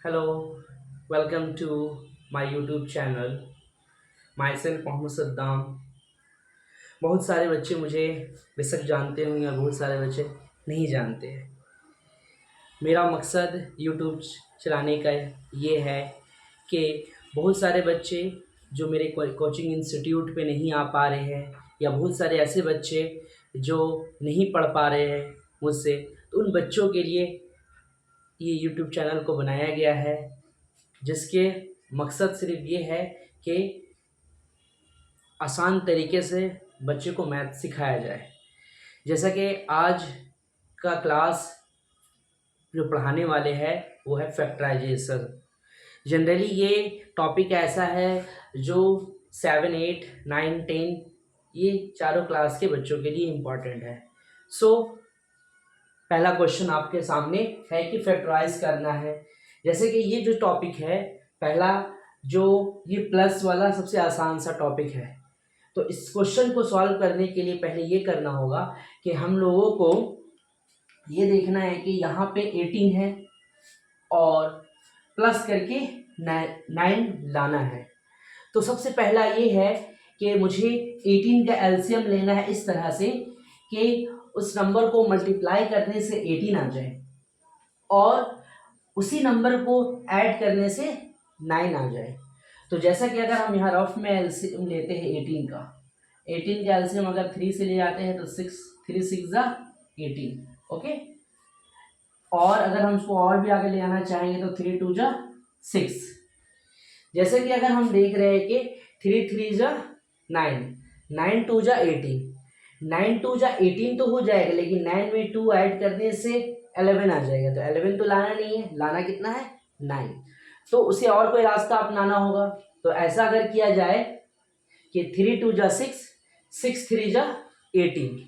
Hello, welcome to my YouTube channel. Myself Mohammad Saddam. बहुत सारे बच्चे मुझे बेशक जानते होंगे और बहुत सारे बच्चे नहीं जानते हैं। मेरा मकसद YouTube चलाने का ये है कि बहुत सारे बच्चे जो मेरे कोचिंग इंस्टीट्यूट पे नहीं आ पा रहे हैं या बहुत सारे ऐसे बच्चे जो नहीं पढ़ पा रहे हैं मुझसे, तो उन बच्चों के लिए ये YouTube चैनल को बनाया गया है, जिसके मकसद सिर्फ ये है कि आसान तरीके से बच्चे को मैथ सिखाया जाए। जैसा कि आज का क्लास जो पढ़ाने वाले हैं वो है फैक्टराइजेशन। जनरली ये टॉपिक ऐसा है जो 7, 8, 9, 10 ये चारों क्लास के बच्चों के लिए इम्पॉर्टेंट है। पहला क्वेश्चन आपके सामने है कि फैक्टराइज करना है। जैसे कि ये जो टॉपिक है पहला, जो ये प्लस वाला सबसे आसान सा टॉपिक है, तो इस क्वेश्चन को सॉल्व करने के लिए पहले ये करना होगा कि हम लोगों को ये देखना है कि यहाँ पे 18 है और प्लस करके 9 लाना है। तो सबसे पहला ये है कि मुझे 18 का एलसीएम लेना है इस तरह से कि उस नंबर को मल्टीप्लाई करने से 18 आ जाए और उसी नंबर को ऐड करने से 9 आ जाए। तो जैसा कि अगर हम यहाँ रफ में एलसीएम लेते हैं 18 का एलसीएम अगर 3 से ले जाते हैं तो 3 6 जा 18। ओके, और अगर हम उसको और भी आगे ले जाना चाहेंगे तो 3 2 जा 6। जैसे कि अगर हम देख रहे हैं कि 3 3 जा 9, 9 2 जा 18, 9 2 जा 18 तो हो जाएगा, लेकिन 9 में 2 ऐड करने से 11 आ जाएगा। तो 11 तो लाना नहीं है, लाना कितना है 9। तो उसे और कोई रास्ता अपनाना होगा। तो ऐसा अगर किया जाए कि 3 2 जा 6, 6 3 जा 18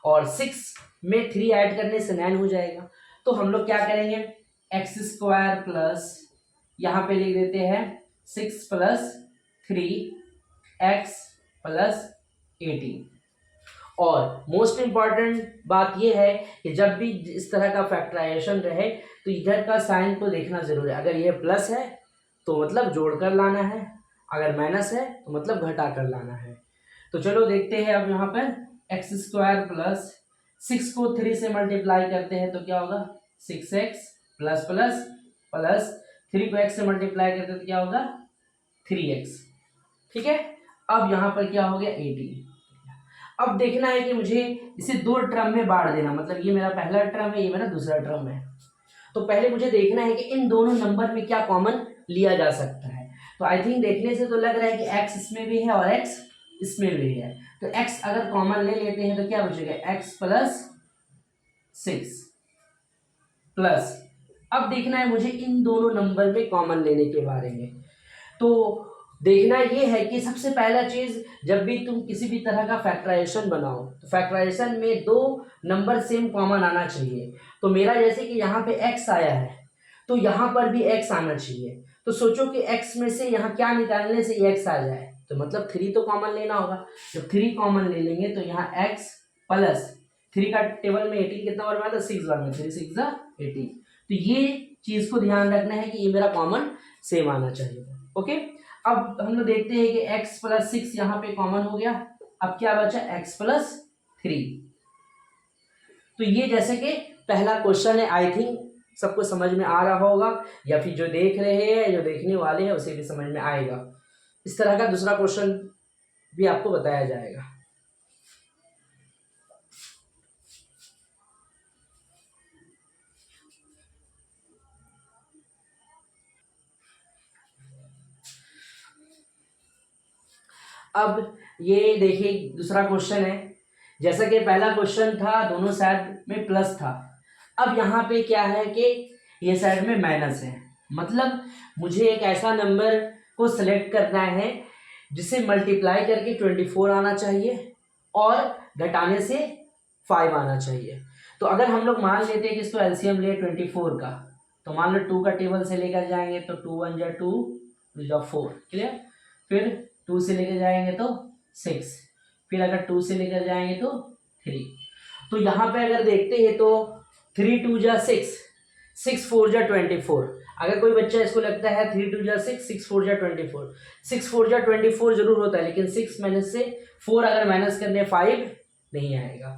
और 6 में 3 ऐड करने से 9 हो जाएगा। तो हम लोग क्या करेंगे, एक्स स्क्वायर प्लस यहाँ पे लिख देते हैं 6 प्लस 3x प्लस 18। और मोस्ट इम्पॉर्टेंट बात यह है कि जब भी इस तरह का फैक्टराइजेशन रहे तो इधर का साइन को देखना जरूरी है। अगर ये प्लस है तो मतलब जोड़कर लाना है, अगर माइनस है तो मतलब घटा कर लाना है। तो चलो देखते हैं। अब यहाँ पर एक्स स्क्वायर प्लस 6 को 3 से मल्टीप्लाई करते हैं तो क्या होगा 6x प्लस प्लस प्लस 3 को x से मल्टीप्लाई करते हैं तो क्या होगा 3x। ठीक है, अब यहाँ पर क्या हो गया 18। अब देखना है कि मुझे इसे 2 टर्म में बांट देना, मतलब ये मेरा पहला टर्म है, ये मेरा दूसरा टर्म है। तो पहले मुझे देखना है कि इन दोनों नंबर में क्या कॉमन लिया जा सकता है। तो आई थिंक देखने से तो लग रहा है कि x इसमें भी है और x इसमें भी है। तो x अगर कॉमन ले लेते हैं तो क्या बचेगा x प्लस 6 प्लस, अब देखना है मुझे इन दोनों नंबर में कॉमन लेने के बारे में। तो देखना ये है कि सबसे पहला चीज, जब भी तुम किसी भी तरह का फैक्टराइजेशन बनाओ तो फैक्टराइजेशन में 2 नंबर सेम कॉमन आना चाहिए। तो मेरा जैसे कि यहाँ पे x आया है तो यहाँ पर भी x आना चाहिए। तो सोचो कि x में से यहाँ क्या निकालने से x आ जाए, तो मतलब 3 तो कॉमन लेना होगा। जब 3 कॉमन ले लेंगे तो यहाँ x प्लस 3 का टेबल में 18 कितना बार में आता है 6 बार में, 3 6 18। तो ये चीज को ध्यान रखना है कि ये मेरा कॉमन सेम आना चाहिए। ओके, अब हम लोग देखते हैं कि x प्लस 6 यहाँ पे कॉमन हो गया। अब क्या बचा x प्लस 3। तो ये जैसे कि पहला क्वेश्चन है, आई थिंक सबको समझ में आ रहा होगा, या फिर जो देख रहे हैं जो देखने वाले हैं उसे भी समझ में आएगा। इस तरह का दूसरा क्वेश्चन भी आपको बताया जाएगा। अब ये देखिए दूसरा क्वेश्चन है। जैसा कि पहला क्वेश्चन था दोनों साइड में प्लस था, अब यहाँ पे क्या है कि ये साइड में माइनस है। मतलब मुझे एक ऐसा नंबर को सिलेक्ट करना है जिसे मल्टीप्लाई करके 24 आना चाहिए और घटाने से 5 आना चाहिए। तो अगर हम लोग मान लेते हैं कि इसको एलसीएम ले 24 का, तो मान लो 2 का टेबल से लेकर जाएंगे तो 2 1 जा 2 2 जा 4, क्लियर। फिर 2 से लेकर जाएंगे तो 6, फिर अगर 2 से लेकर जाएंगे तो 3। तो यहाँ पे अगर देखते हैं तो 3 2 जा 6, 6 4 जा 24। अगर कोई बच्चा इसको लगता है 3 2 जा 6, 6 4 जा 24, 6 4 जा 24 जरूर होता है, लेकिन 6 माइनस से 4 अगर माइनस करने 5 नहीं आएगा।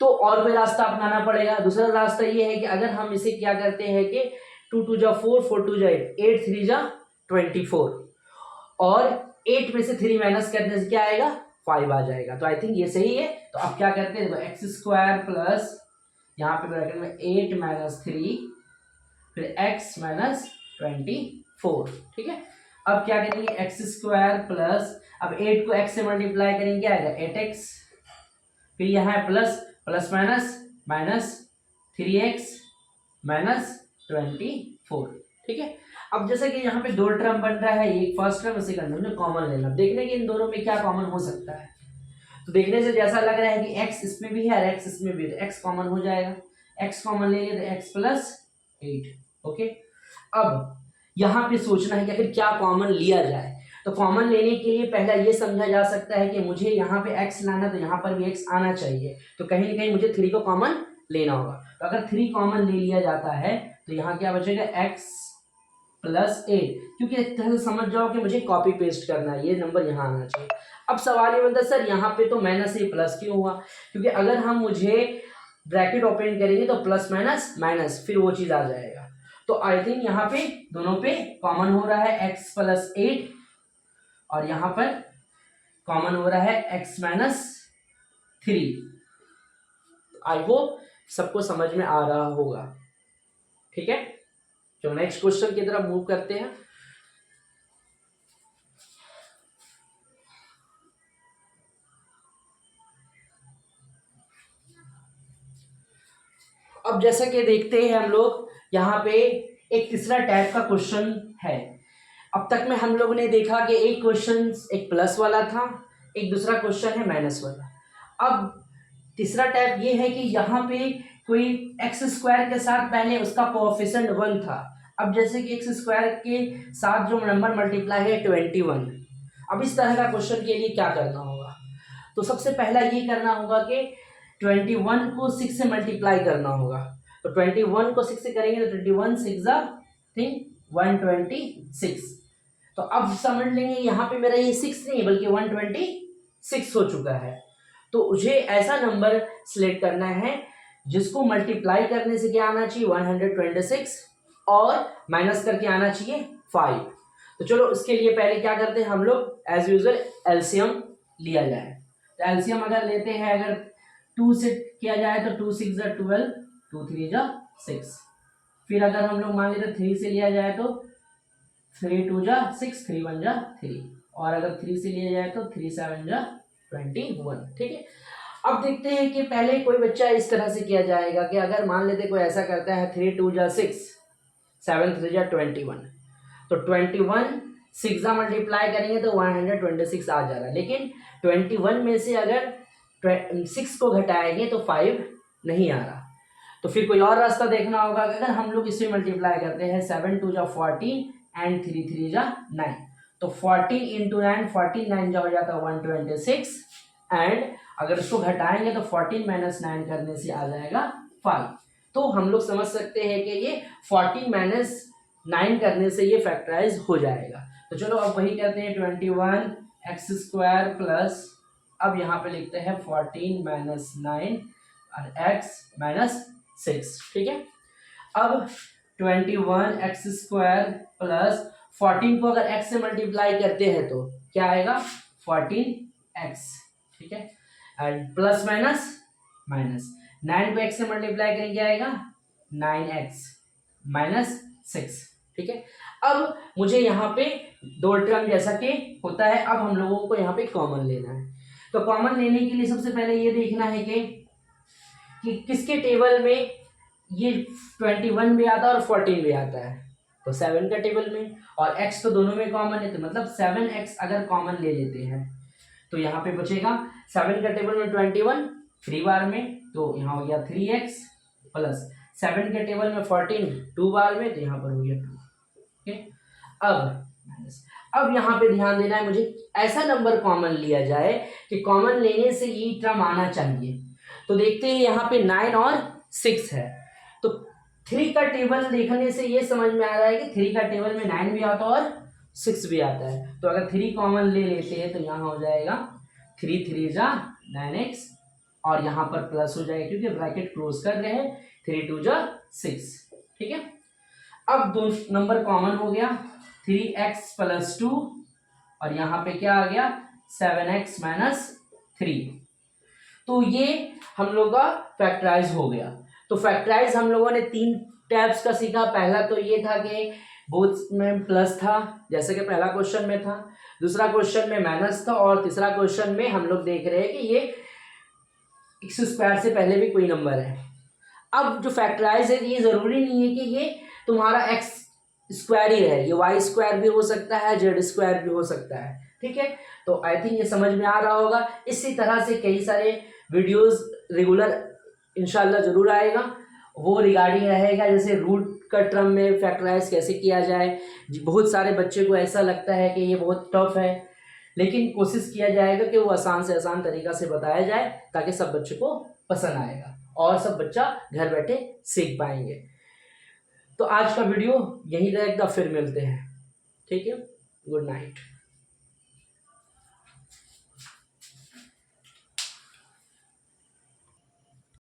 तो और कोई रास्ता अपनाना पड़ेगा। दूसरा रास्ता ये है कि अगर हम इसे क्या करते हैं कि 2 2 जा 4, 4 2 जा 8, 8 3 जा 24, और 8 में से 3 माइनस करने से क्या आएगा, 5 आ जाएगा। तो आई थिंक ये सही है। तो अब क्या करते हैं, एक्स स्क्वायर प्लस यहाँ पे ब्रैकेट में 8 माइनस 3 फिर एक्स माइनस 24, ठीक है। अब क्या करेंगे, एक्स स्क्वायर प्लस, अब 8 को x से मल्टीप्लाई करेंगे क्या आएगा 8x, फिर यहाँ है plus plus minus minus 3x minus 24, ठीक है। अब जैसे कि यहाँ पे दो टर्म बन रहा है, एक first term second term, common लेना, देखने के इन दोनों में क्या कॉमन हो सकता है। तो देखने से जैसा लग रहा है कि x इसमें भी है और x इसमें भी है, तो x कॉमन हो जाएगा, x कॉमन ले लिया तो x प्लस 8, ओके। अब यहाँ पे सोचना है कि आखिर क्या कॉमन लिया जाए। तो कॉमन लेने के लिए पहला ये समझा जा सकता है कि मुझे यहाँ पे x लाना, तो यहाँ पर भी x आना चाहिए, तो कहीं ना कहीं मुझे 3 को कॉमन लेना होगा। तो अगर 3 कॉमन ले लिया जाता है तो यहाँ क्या बचेगा x प्लस 8, क्योंकि एक तरह से समझ जाओ कि मुझे कॉपी पेस्ट करना है, ये नंबर यहाँ आना चाहिए। अब सवाल ये बनता है सर यहाँ पे तो माइनस से प्लस क्यों हुआ, क्योंकि अगर हम मुझे ब्रैकेट ओपन करेंगे तो प्लस माइनस माइनस फिर वो चीज आ जाएगा। तो आई थिंक यहाँ पे दोनों पे कॉमन हो रहा है x प्लस 8 और यहाँ पर कॉमन हो रहा है x माइनस 3। आई होप सबको समझ में आ रहा होगा, ठीक है। तो नेक्स्ट क्वेश्चन की तरफ मूव करते हैं। अब जैसा कि देखते हैं हम लोग यहाँ पे एक तीसरा टाइप का क्वेश्चन है। अब तक में हम लोगों ने देखा कि एक क्वेश्चन एक प्लस वाला था, एक दूसरा क्वेश्चन है माइनस वाला। अब तीसरा टाइप ये है कि यहाँ पे कोई एक्स स्क्वायर के साथ पहले उसका कोएफिशिएंट 1 था। अब जैसे कि एक्स स्क्वायर के साथ जो नंबर मल्टीप्लाई है 21। अब इस तरह का क्वेश्चन के लिए क्या करना होगा, तो सबसे पहला ये करना होगा कि 21 को 6 से मल्टीप्लाई करना होगा। तो 21 को 6 से करेंगे तो 21 6 थिंक 126। तो अब समझ लेंगे यहाँ पे मेरा ये 6 नहीं बल्कि 126 हो चुका है। तो मुझे ऐसा नंबर सिलेक्ट करना है जिसको मल्टीप्लाई करने से क्या आना चाहिए 126 और माइनस करके आना चाहिए 5। तो चलो इसके लिए पहले क्या करते हैं हम लोग, एज यूजुअल एलसीएम लिया जाए। तो एलसीएम अगर लेते हैं, अगर 2 से किया जाए तो 2 6 जा 12, 2 3 जा 6। फिर अगर हम लोग मान लेते 3 से लिया जाए तो 3 2 जा 6, 3 1 जा 3, और अगर 3 से लिया जाए तो 3 7 जा 21, ठीक है। अब देखते हैं कि पहले कोई बच्चा इस तरह से किया जाएगा कि अगर मान लेते कोई ऐसा करता है 3 2 जा 6, 7 3 जा 21, तो 21 6 जा मल्टीप्लाई करेंगे तो 126 आ जा रहा है, लेकिन 21 में से अगर 6 को घटाएंगे तो 5 नहीं आ रहा। तो फिर कोई और रास्ता देखना होगा। अगर हम लोग इसे मल्टीप्लाई करते हैं 7 2 जा 14 एंड 3 3 जा 9, तो 14 इंटू 9 14 9 जा हो जाता है 126, एंड अगर इसको घटाएंगे तो 14 माइनस 9 करने से आ जाएगा 5। तो हम लोग समझ सकते हैं कि ये 14 माइनस 9 करने से ये फैक्टराइज हो जाएगा। तो चलो अब वही करते हैं 21 एक्स स्क्वायर प्लस, अब यहाँ पे लिखते हैं 14 माइनस 9 और एक्स माइनस 6, ठीक है। अब 21 एक्स स्क्वायर प्लस 14 को अगर x से मल्टीप्लाई करते हैं तो क्या आएगा 14x, ठीक है, एंड प्लस माइनस माइनस 9 को x से मल्टीप्लाई करेंगे क्या आएगा 9x माइनस 6, ठीक है। अब मुझे यहाँ पे दो टर्म जैसा कि होता है, अब हम लोगों को यहाँ पे कॉमन लेना है। तो कॉमन लेने के लिए सबसे पहले ये देखना है कि किसके टेबल में ये 21 भी आता है और 14 भी आता है, तो 7 का टेबल में, और x तो दोनों में कॉमन है, तो मतलब 7x अगर कॉमन ले लेते हैं तो यहाँ पे बचेगा 7 का टेबल में 21 3 बार में, तो यहाँ हो गया 3x प्लस 7 के टेबल में 14 2 बार में, तो यहाँ पर हो गया 2, ओके। अब यहाँ पे ध्यान देना है, मुझे ऐसा नंबर कॉमन लिया जाए कि कॉमन लेने से ये टर्म आना चाहिए। तो देखते हैं यहाँ पे 9 और 6 है, तो 3 का टेबल देखने से ये समझ में आ रहा है कि 3 का टेबल में 9 भी आता है और 6 भी आता है। तो अगर 3 कॉमन ले लेते हैं तो यहाँ हो जाएगा 3 3 जा 9x और यहाँ पर प्लस हो जाएगा क्योंकि ब्रैकेट क्लोज कर रहे हैं, 3 2 जा 6। ठीक है, अब 2 नंबर कॉमन हो गया, 3x प्लस 2 और यहाँ पे क्या आ गया 7x माइनस 3। तो ये हम लोग का फैक्टराइज हो गया। तो फैक्टराइज हम लोगों ने 3 टाइप्स का सीखा। पहला तो ये था कि बोथ में प्लस था, जैसे कि पहला क्वेश्चन में था, दूसरा क्वेश्चन में माइनस था और तीसरा क्वेश्चन में हम लोग देख रहे हैं कि ये x स्क्वायर से पहले भी कोई नंबर है। अब जो फैक्टराइज है ये जरूरी नहीं है कि ये तुम्हारा x स्क्वायर ही रहे, ये y स्क्वायर भी हो सकता है, z स्क्वायर भी हो सकता है। ठीक है, तो आई थिंक ये समझ में आ रहा होगा। इसी तरह से कई सारे वीडियोस रेगुलर इंशाल्लाह जरूर आएगा, वो रिगार्डिंग रहेगा जैसे रूट का टर्म में फैक्टराइज कैसे किया जाए। बहुत सारे बच्चे को ऐसा लगता है कि ये बहुत टफ है, लेकिन कोशिश किया जाएगा कि वो आसान से आसान तरीका से बताया जाए ताकि सब बच्चों को पसंद आएगा और सब बच्चा घर बैठे सीख पाएंगे। तो आज का वीडियो यहीं रहेगा, फिर मिलते हैं। ठीक है, गुड नाइट।